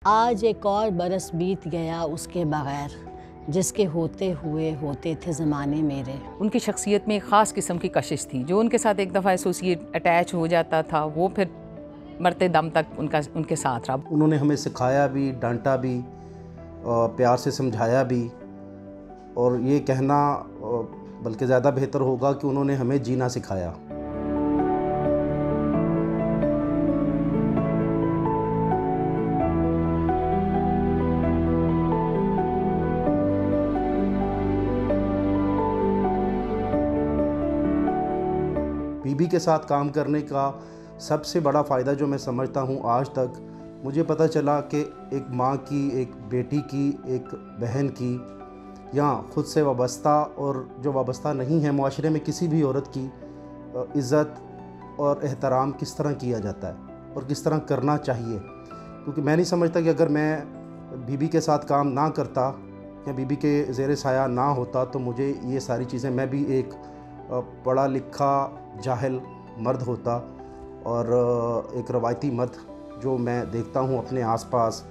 आज एक और बरस बीत गया उसके बगैर, जिसके होते हुए होते थे ज़माने मेरे। उनकी शख्सियत में एक ख़ास किस्म की कशिश थी। जो उनके साथ एक दफ़ा एसोसिएट अटैच हो जाता था वो फिर मरते दम तक उनके साथ रहा। उन्होंने हमें सिखाया भी, डांटा भी, प्यार से समझाया भी, और ये कहना बल्कि ज़्यादा बेहतर होगा कि उन्होंने हमें जीना सिखाया। बीबी के साथ काम करने का सबसे बड़ा फ़ायदा जो मैं समझता हूँ आज तक, मुझे पता चला कि एक माँ की, एक बेटी की, एक बहन की, या ख़ुद से वाबस्ता और जो वाबस्ता नहीं है माशरे में किसी भी औरत की इज़्ज़त और एहतराम किस तरह किया जाता है और किस तरह करना चाहिए। क्योंकि मैं नहीं समझता कि अगर मैं बीबी के साथ काम ना करता या बीबी के ज़ेर साया ना होता तो मुझे ये सारी चीज़ें, मैं भी एक पढ़ा लिखा जाहिल मर्द होता और एक रवायती मर्द जो मैं देखता हूँ अपने आसपास।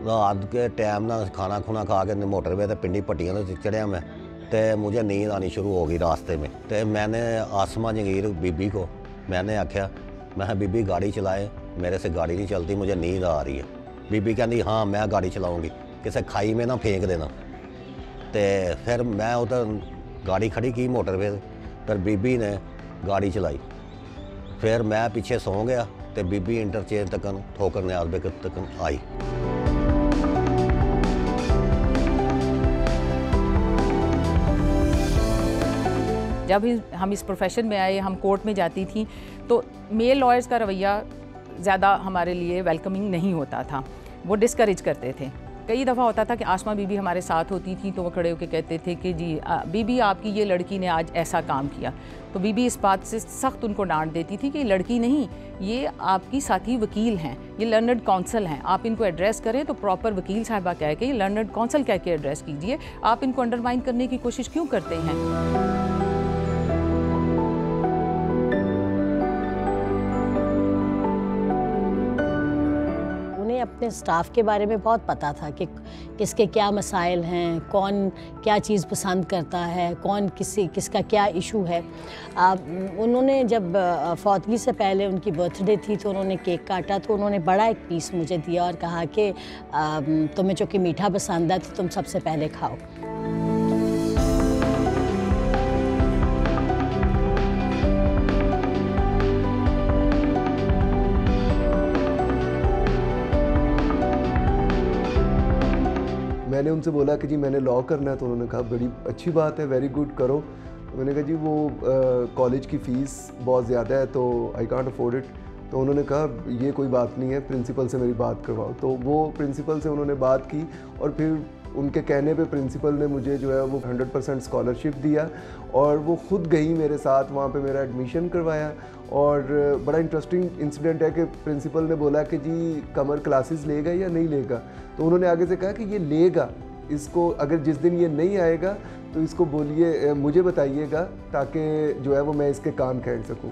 रात के टाइम ना खाना खुना खा के मोटरवे ते पिंडी पट्टियां ते चढ़िया मैं, तो मुझे नींद आनी शुरू हो गई रास्ते में। तो मैंने आसमा जंगीर बीबी को मैंने आख्या, मैं बीबी गाड़ी चलाए, मेरे से गाड़ी नहीं चलती, मुझे नींद आ रही है। बीबी कहती हाँ मैं गाड़ी चलाऊँगी, किसी खाई में ना फेंक देना। तो फिर मैं उधर गाड़ी खड़ी की मोटरवे, फिर बीबी ने गाड़ी चलाई, फिर मैं पीछे सो गया, तो बीबी इंटरचेंज तक ठोकर न्याज बेग तक आई। जब हम इस प्रोफेशन में आए, हम कोर्ट में जाती थी तो मेल लॉयर्स का रवैया ज़्यादा हमारे लिए वेलकमिंग नहीं होता था, वो डिस्करेज करते थे। कई दफ़ा होता था कि आसमा बीबी हमारे साथ होती थी तो वो खड़े होकर कहते थे कि जी बीबी आपकी ये लड़की ने आज ऐसा काम किया, तो बीबी इस बात से सख्त उनको डांट देती थी कि ये लड़की नहीं, ये आपकी साथी वकील हैं, ये लर्नड काउंसिल हैं, आप इनको एड्रेस करें तो प्रॉपर वकील साहिबा कह के, ये लर्नड काउंसिल कह के एड्रेस कीजिए, आप इनको अंडरमाइन करने की कोशिश क्यों करते हैं। अपने स्टाफ के बारे में बहुत पता था कि किसके क्या मसाइल हैं, कौन क्या चीज़ पसंद करता है, कौन किसका क्या इशू है। उन्होंने जब फौतगी से पहले उनकी बर्थडे थी तो उन्होंने केक काटा, तो उन्होंने बड़ा एक पीस मुझे दिया और कहा कि तुम्हें चूँकि मीठा पसंद है तो तुम सबसे पहले खाओ। मैंने उनसे बोला कि जी मैंने लॉ करना है, तो उन्होंने कहा बड़ी अच्छी बात है, वेरी गुड करो। तो मैंने कहा जी वो कॉलेज की फ़ीस बहुत ज़्यादा है तो आई कांट अफोर्ड इट। तो उन्होंने कहा ये कोई बात नहीं है, प्रिंसिपल से मेरी बात करवाओ। तो वो प्रिंसिपल से उन्होंने बात की और फिर उनके कहने पे प्रिंसिपल ने मुझे जो है वो 100% स्कॉलरशिप दिया और वो ख़ुद गई मेरे साथ, वहाँ पे मेरा एडमिशन करवाया। और बड़ा इंटरेस्टिंग इंसिडेंट है कि प्रिंसिपल ने बोला कि जी कमर क्लासेस लेगा या नहीं लेगा, तो उन्होंने आगे से कहा कि ये लेगा, इसको अगर जिस दिन ये नहीं आएगा तो इसको बोलिए, मुझे बताइएगा ताकि जो है वो मैं इसके कान खींच सकूँ।